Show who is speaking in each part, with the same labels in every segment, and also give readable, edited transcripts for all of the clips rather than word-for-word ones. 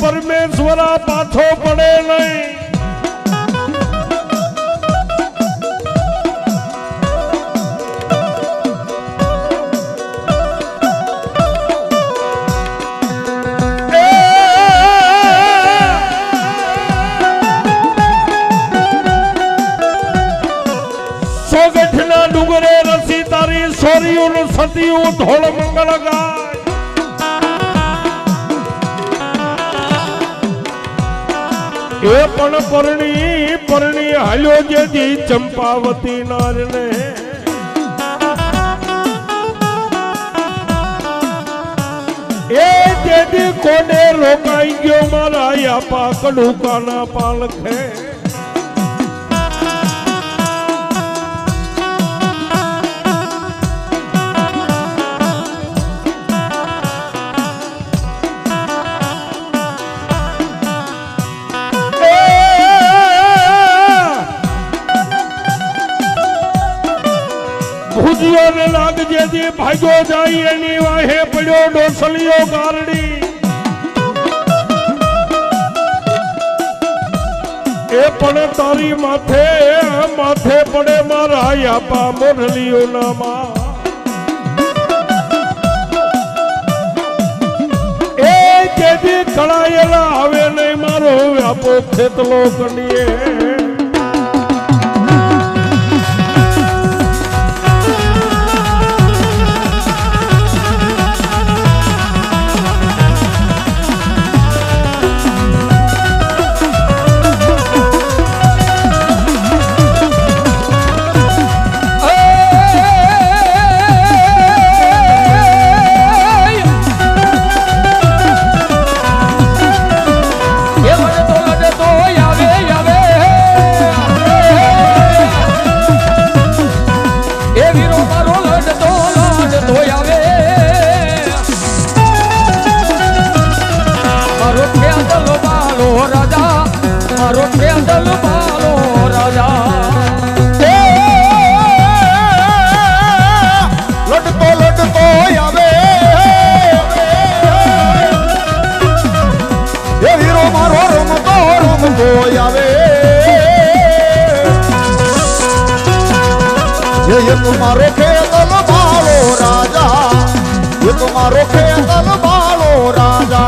Speaker 1: પરમેશ્વરા પાછો પડે નહીં. સોગઠના ડુંગરે રસી તારી સોરીયું સતીયું ઢોળ મંગળ ગાય. એ પણ પરણી પરણી હાલ્યો જેથી ચંપાવતી નારને. એ જેથી કોને રોકાઈ ગયો મારા યાપા કડુકાના પાલખે. ભુજીઓને લાગજે જે ભાગ્યો જાય એની વાહે પડ્યો ડોસલીઓ ગારડી. એ પણ તારી માથે માથે પડે મારા યાપા મોરલીઓ નામાં. એ જેથી કળાયેલા આવે નહીં મારો વ્યાપો ખેતલો કંડીએ.
Speaker 2: ये तुम्हारो खेतल बालो राजा, ये तुम्हारो खेतल बालो राजा.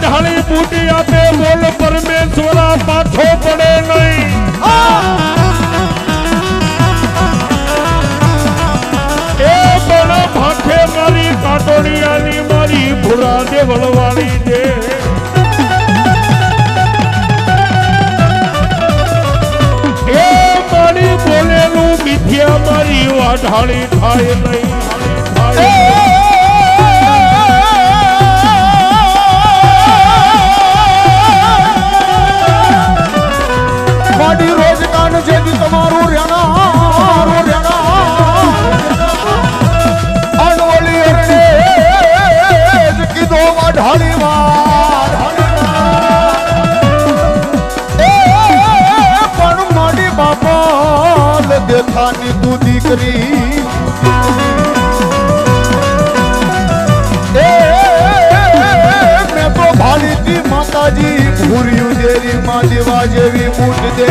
Speaker 1: ઢાળી બૂટી આપે બોલ પરમેશ્વરા પાછો પડે નહીં. એ પણ ભાખે મારી કાટોડિયાની મારી ભૂરા દેવળવાળી દે. એ મારી બોલેલું મિથ્યા મારી વાઢાળી થાય નહીં.
Speaker 2: રોજ કાન છે તમારું રેણા અનવલી અરણે કીધો ઢાળી વાર પણ મારી બાપા દેખાની તું દીકરી. મેં તો ભાળી તી માતાજી ભૂર્યું દેરી માં દેવા જેવી બૂટ દે.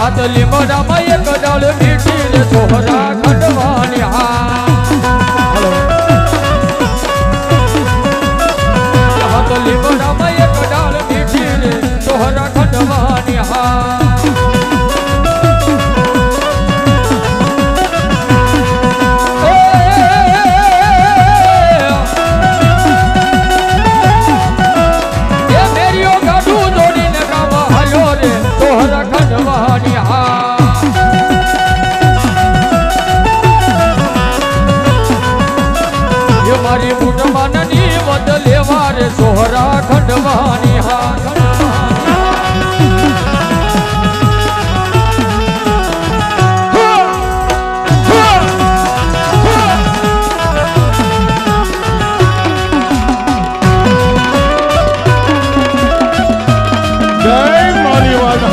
Speaker 3: હાથ લીમડામાં એક ડાળ મીઠી ને છોરા ખંડવાની હાથ લીમડામાં એક ડાળ મીઠી ને છોરા ખંડવાની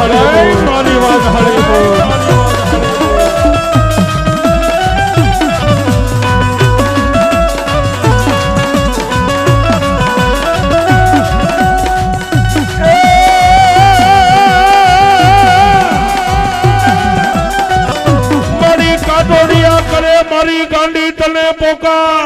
Speaker 1: હરે મારી વાત હરે બોલ. મારી કાટોડિયા કરે મારી ગાંડી તને પોકા.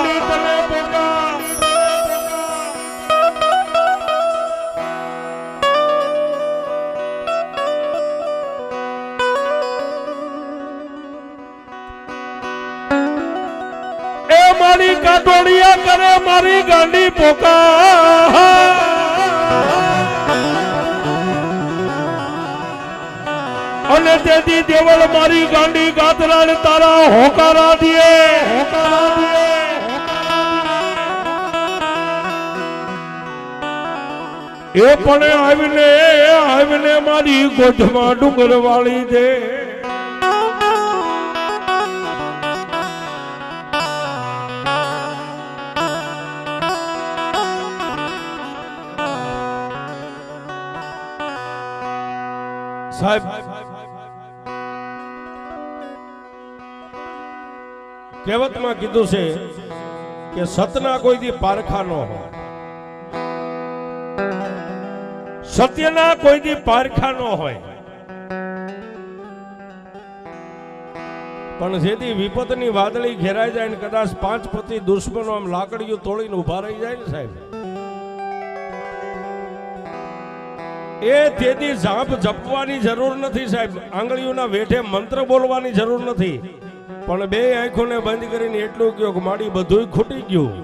Speaker 1: મારી કાટોડિયા કરે મારી ગાંડી પોકા. અને તેથી દેવળ મારી ગાંડી ગાતરાને તારા હોકારા દે. એ પણ આવીને મારી ગોઠમાં ડુંગર વાળી દે. સાહેબ કહેવતમાં કીધું છે કે સતના કોઈ દી પારખા ન હોય, સત્યના કોઈ દી પારખા ન હોય. પણ જેથી વિપતની વાદળી ઘેરાઈ જાય ને કદાચ 5-25 દુશ્મનો આમ લાકડીઓ તોડીને ઉભા રહી જાય ને સાહેબ, એ તેથી ઝાંપ જપવાની જરૂર નથી સાહેબ. આંગળીઓના વેઠે મંત્ર બોલવાની જરૂર નથી. પણ બે આંખોને બંધ કરીને એટલું કહ્યું કે મારી બધુંય ખૂટી ગયું,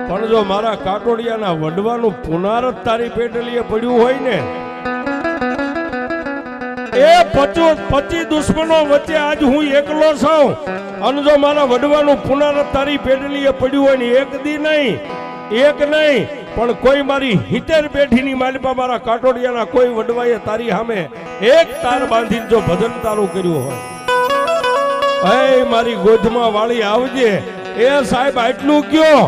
Speaker 1: પણ જો મારા કાટોડિયાના વડવાનું પુનારત તારી પેટલીએ પડ્યું હોય ને, એ 25 દુશ્મનો વચ્ચે આજ હું એકલો છું, અને જો મારા વડવાનું પુનારત તારી પેટલીએ પડ્યું હોય ને, એક નહીં પણ કોઈ મારી 70 પેઢીની માલિપા મારા કાટોડિયાના કોઈ વડવાએ તારી સામે એક તાર બાંધીને જો ભજન તારું કર્યું હોય, એ મારી ગોધમાં વાળી આવજે. એ સાહેબ આટલું કયો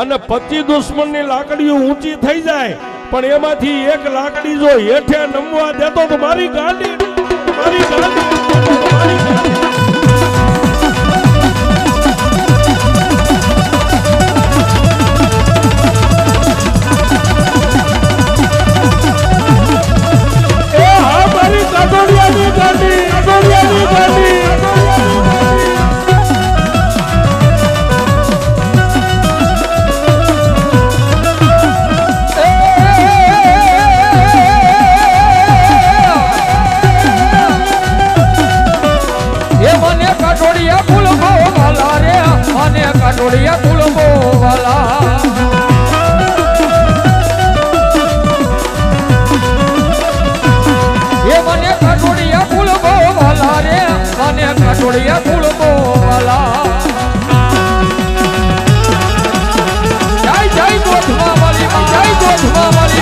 Speaker 1: અને 25 દુશ્મનની લાકડીઓ ઊંચી થઈ જાય, પણ એમાંથી એક લાકડી જો હેઠે નમવા દેતો તો મારી ગાંડી.
Speaker 3: કાટોડિયા કુલબો વાલા એ મને કાટોડિયા કુલબો વાલા રે, મને કાટોડિયા કુલબો વાલા. જય ગોઠવા વાલી, જય ગોઠવા વાલી.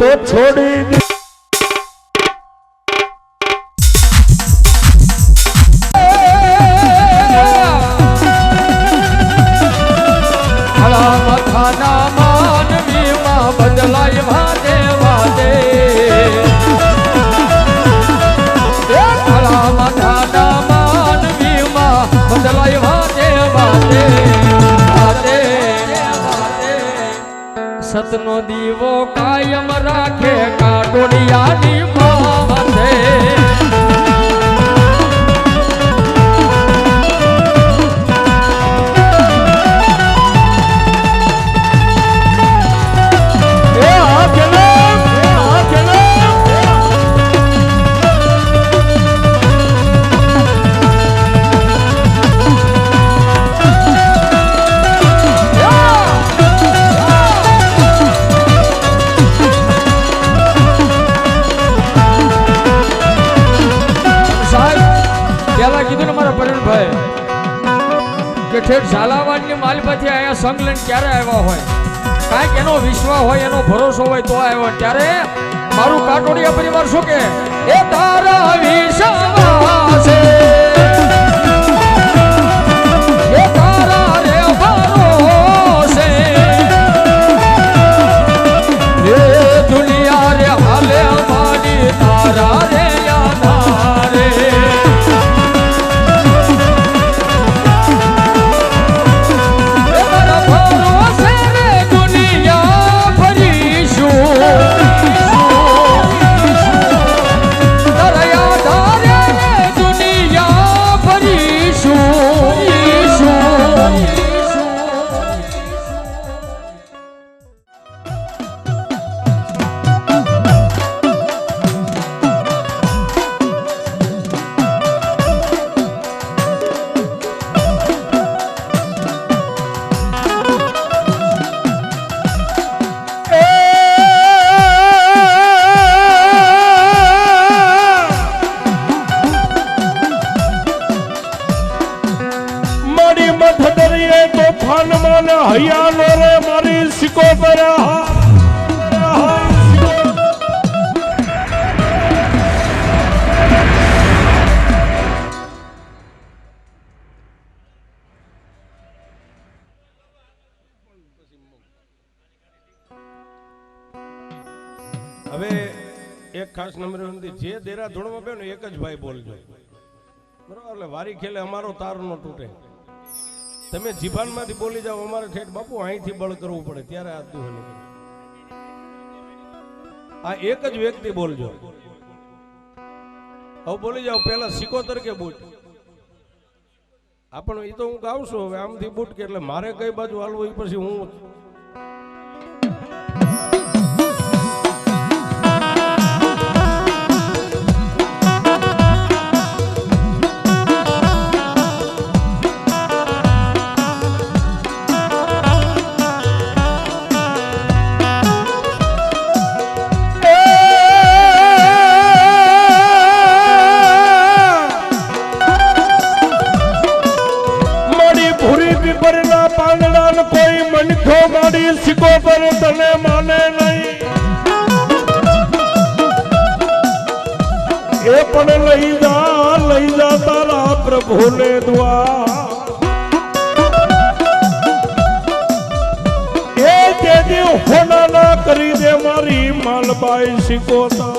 Speaker 1: તો છોડી દે.
Speaker 3: હળા મથાના માનવીમાં બદલાય વાદે વાદે. હળા મથાના માનવીમાં બદલાય વાદે વાદે વાદે વાદે. સતનો દીવો કાયમ રાખે કાટોડિયાની માથે. કે ઠેઠ ઝાલાવાડની માલમાંથી અહીંયા સંગ લઈને ક્યારે આવ્યા હોય, કાંઈક એનો વિશ્વાસ હોય, એનો ભરોસો હોય તો આવ્યો. ત્યારે મારું કાટોડિયા પરિવાર શું કે એ તારા વિશ્વાસે એ તારા રે ભરોસે એ દુનિયા રે હાલે અમારી તારા રે આધારે.
Speaker 1: હૈયાનો રે મારી સિકોતર. હવે એક ખાસ નંબર જે દેરા ધૂળમાં બે ને એક જ ભાઈ બોલજો, બરોબર? એટલે વારી ખેલે અમારો તાર નો તૂટે. તમે જીભાનમાંથી બોલી જાઓ, અમારે ઠેઠ બાપુ અહીંથી બળ કરવું પડે ત્યારે આ દુહે. આ એક જ વ્યક્તિ બોલજો. હવે બોલી જાઓ, પેલા સિકોતર કે બૂટ. આપણ એ તો હું ગાઉં છું. હવે આમથી બૂટ કે એટલે મારે કઈ બાજુ હાલવું એ પછી હું કોઈ મનખો મારી સિકોતર તને માને નહીં. એ પણ લઈ જા તારા પ્રભુને દ્વાર. એ તે હોના ના કરી દે મારી માલબાઈ સિકોતર.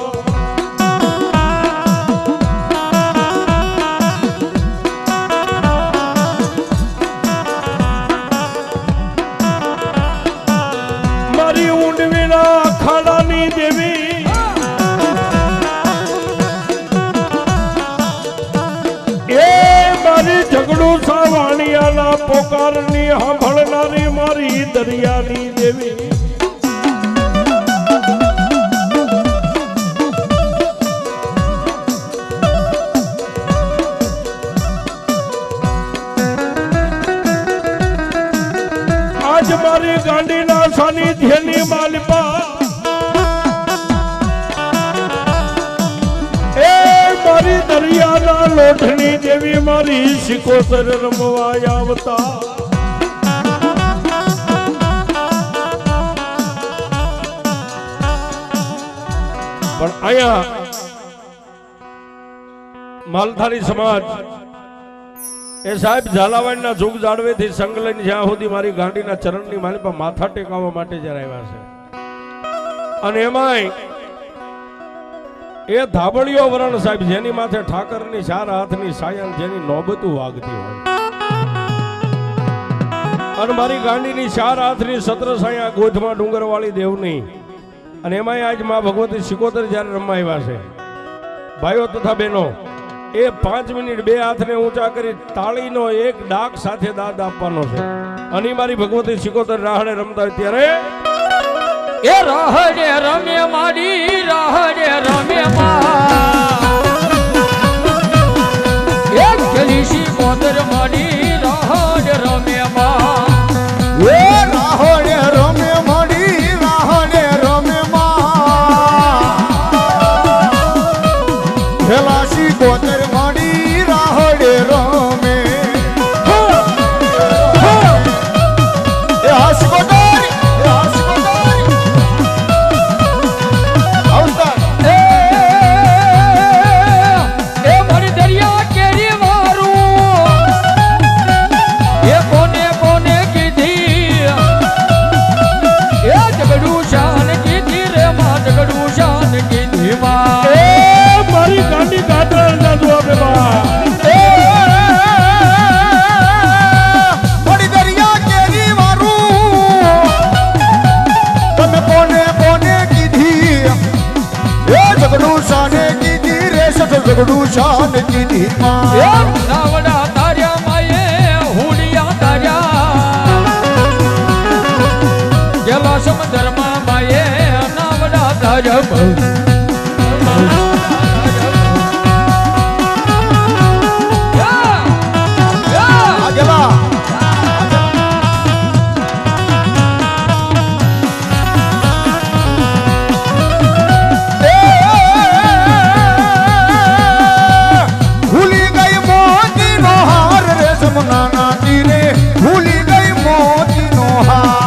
Speaker 1: ખાડાની દેવી એ મારી ઝઘડું સાવાણિયાના પોકારની સાંભળનારી મારી દરિયાની દેવી. આજ મારી ગાંડીના સાનિધ્યની માલિપા મારી દરિયાના લોઠની દેવી મારી સિકોતર રમવા આવતા. પણ અહીંયા માલધારી સમાજ એ સાહેબ ઝાલાવાડના જુગ જાળવેથી સંગ લઈને જ્યાં સુધી મારી ગાંડીના ચરણની મારી પર માથા ટેકાવવા માટે જ્યારે આવ્યા છે અને એમાંય એ ધાબળીઓ વરણ સાહેબ જેની માથે ઠાકરની ચાર હાથની સાયન જેની નોબતું વાગતી હોય અને મારી ગાંડીની ચાર હાથની સત્ર સાયા ગોધમાં ડુંગરવાળી દેવની અને એમાંય આજ માં ભગવતી સિકોતર જ્યારે રમવા આવ્યા છે ભાઈઓ તથા બહેનો એ 5 મિનિટ બે હાથને ઊંચા કરી તાળીનો એક ડાક સાથે દાદ આપવાનો છે અને મારી ભગવતી સિકોતર રાહડે રમતા હોય ત્યારે
Speaker 3: એ રાહડે રમે માડી રાહડે રમે માં એક ગલીશી કોતર માડી રાહડે રમે માં
Speaker 2: એ રાહડે રમે મળી રાહડે રમે હેલાશી ગોતર મળી રાહડે રમે એ હાસકોતર આવતા
Speaker 3: એ મારી દરિયા કેરી મારું એ કોને કોને કીધી એ જગડું શાન કીધી રે માં જગડું શાન કીધી માં
Speaker 1: એ મારી ગાંડી ગાતરા ના જવાબ
Speaker 2: મળી દરિયા કેરી મારું તમે કોને કોને કીધી એ ઝઘડું શાને કીધી રે સઠ ઝઘડું શાન કીધી
Speaker 3: એ
Speaker 2: માં
Speaker 3: નાવડા તાર્યા માયે હુડિયા તાર્યા ગેલા સમુદ્રમાં માયે નાવડા તાર્યા
Speaker 2: આગેલા ભૂલી ગઈ મોતીનો હાર રે જમનાના તીરે ભૂલી ગઈ મોતીનો હાર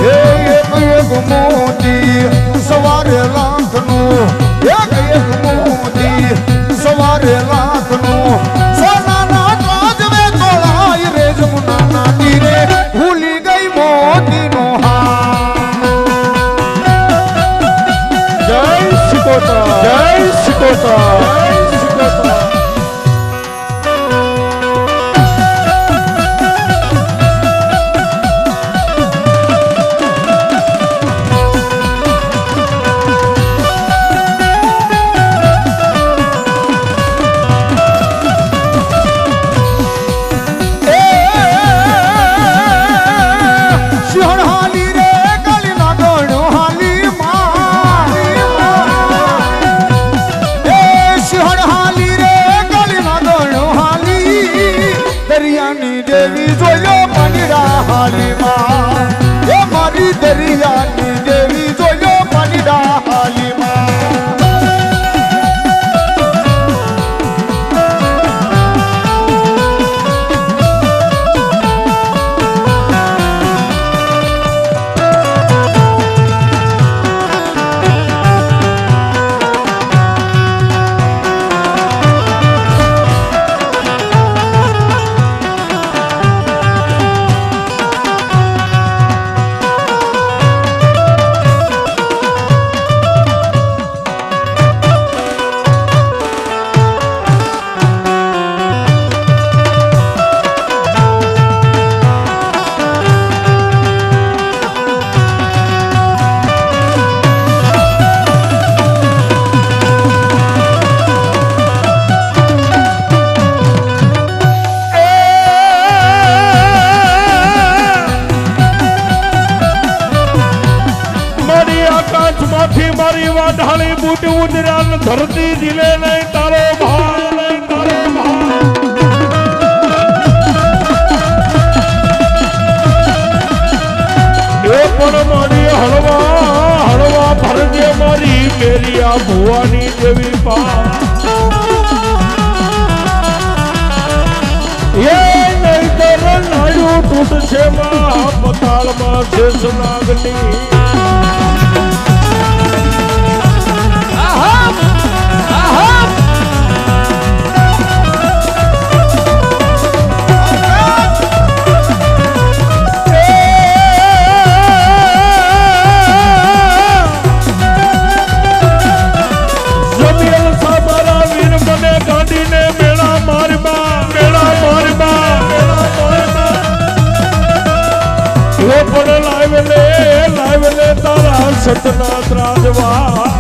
Speaker 2: એ એક એક મોતી સવારે લાખનું એક એક મોતી સવારે લાખનું સોનાના કાજવે તોળાય રે જમનાના તીરે ભૂલી ગઈ મોતીનો હાર
Speaker 1: જય સિકોતર જય સિકોતર જય સિકોતર
Speaker 2: સિંહણ હાલી રે ગલીના ગણો હાલી માં એ સિંહણ હાલી રે ગલીના ગણો હાલી દરિયાની દેવી જોયો પાણીડા હાલી માં એ મારી દરિયાની દેવી જોયો પાણીડા હાલી માં
Speaker 1: મારી વાઢાળી બૂટ ઉદરાન ધરતી દિલે નહીં તારો ભાર નહીં તારો ભાર એ પણ મારી હળવા હળવા ભરજે મારી મેરી આ ભુવાની દેવી પા એ નહીં તો નાયું ઉડશે માં પતાળમાં શેષ નાગની
Speaker 3: આહા આહા
Speaker 1: લાવેલે તારા સતના ત્રાજવા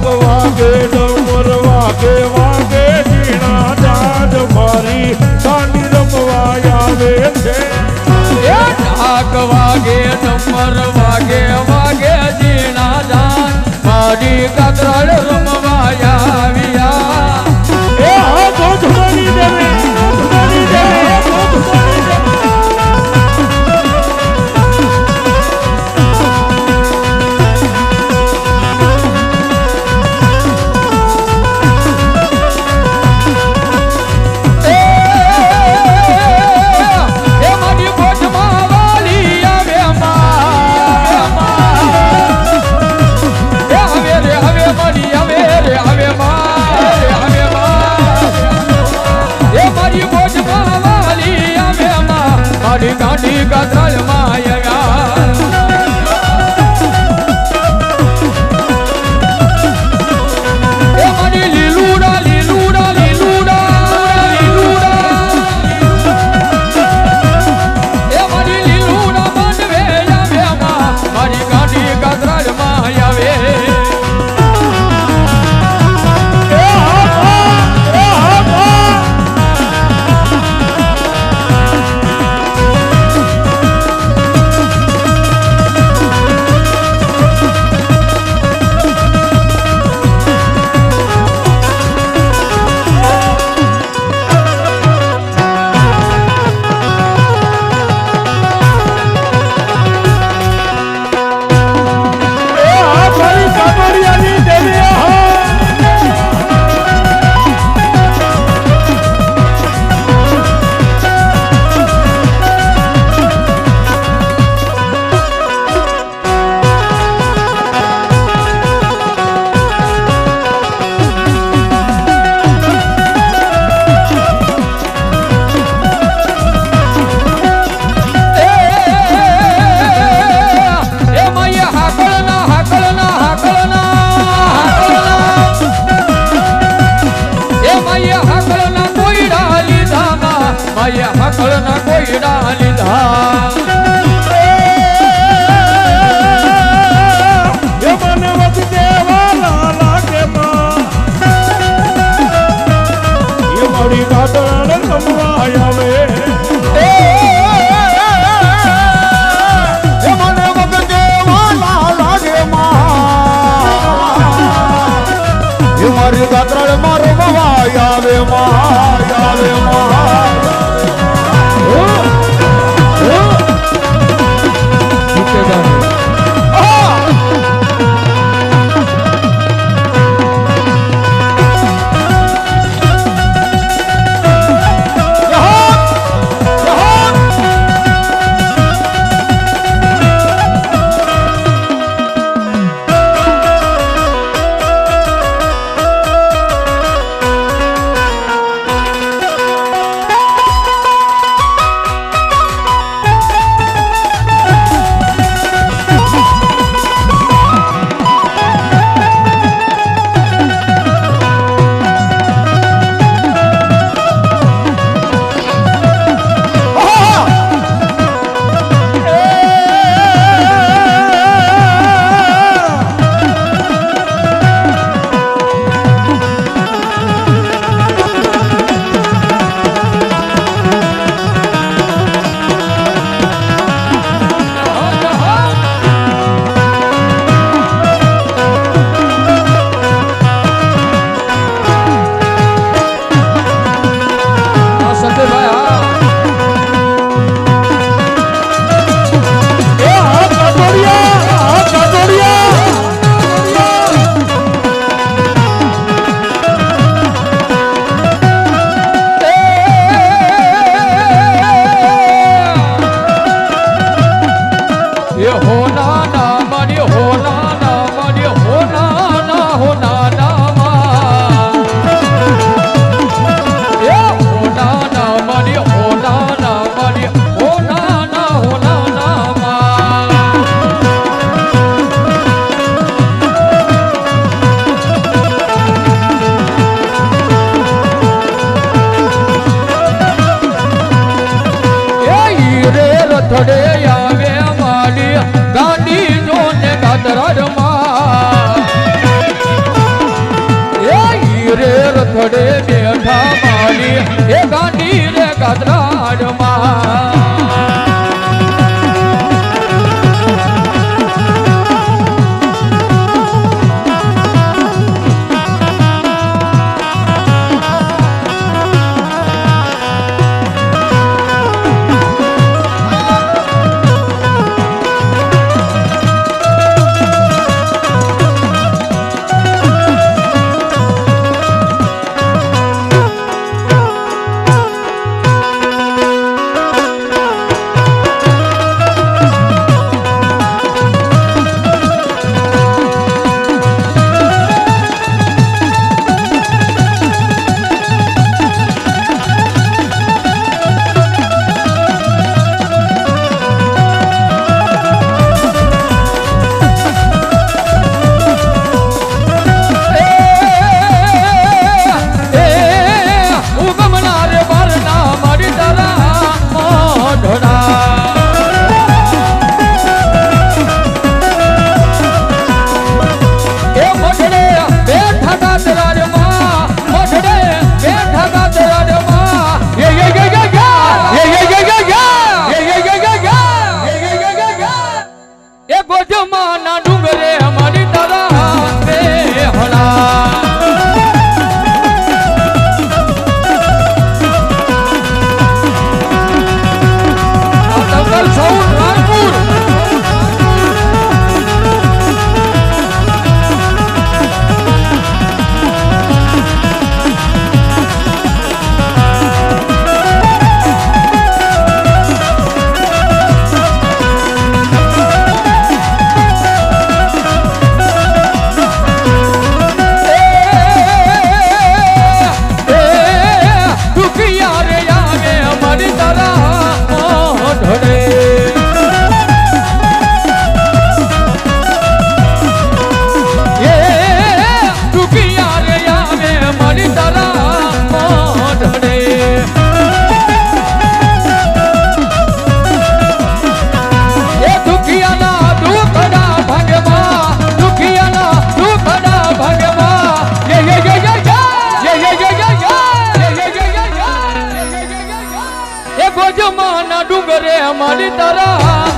Speaker 1: વાગે ડમર વાગે વાગે ઝીણા જાજ મારી દાંડી રમવા આવે છે
Speaker 3: એ ઢાક વાગે ડમર વાગે વાગે ઝીણા જાન મારી કાતરાળ રમવા આવ્યા
Speaker 1: એ હા ગોધમાની દેવે ગોધમાની દેવે ગોધમાની દેવે
Speaker 3: ગાંધી કાતરાળ માં આવ્યા એ મારી લીલુડા લીલુડા લીલુડા લીલુડા એ મારી લીલુડા માનવે આવ્યા મારી ગાંધી કાતરાળ માં આવે હકળના કોયડા લીધા
Speaker 1: એ મને વખતે વાલા લાગે માં એ મારી કાતરાળ રમવા આવે
Speaker 2: એ મને વખતે વાલા લાગે માં એ મારી કાતરાળ માં રમવા આવે માં આવે માં
Speaker 3: થડે બેઠા મારી એ ગાંડી રે કાતરાડમાં ડુંગરે અમારી તારા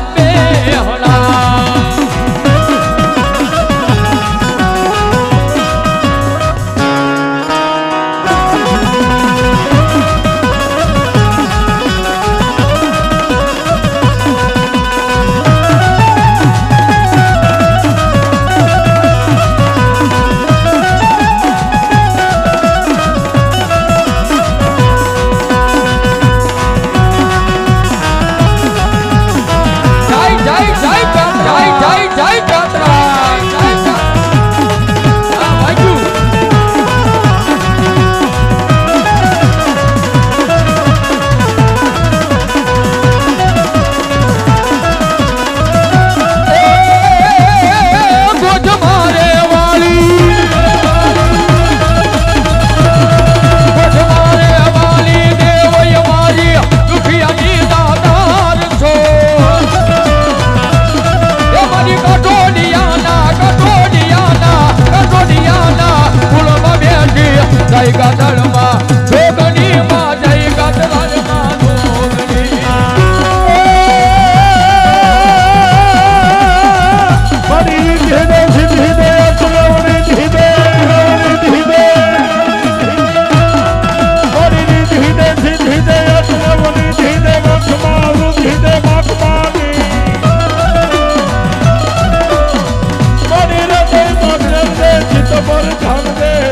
Speaker 3: બેહણા જય ગાદળમાં જોગણીમાં જય ગાદળમાં જોગણી
Speaker 1: મારી ધીરે ધીરે ચલવણી ધીરે ધીરે મારી ધીરે ધીરે ચલવણી ધીરે મખમારું ધીરે મખમારી મારી રે મારે ચિત્ત પર ધન દે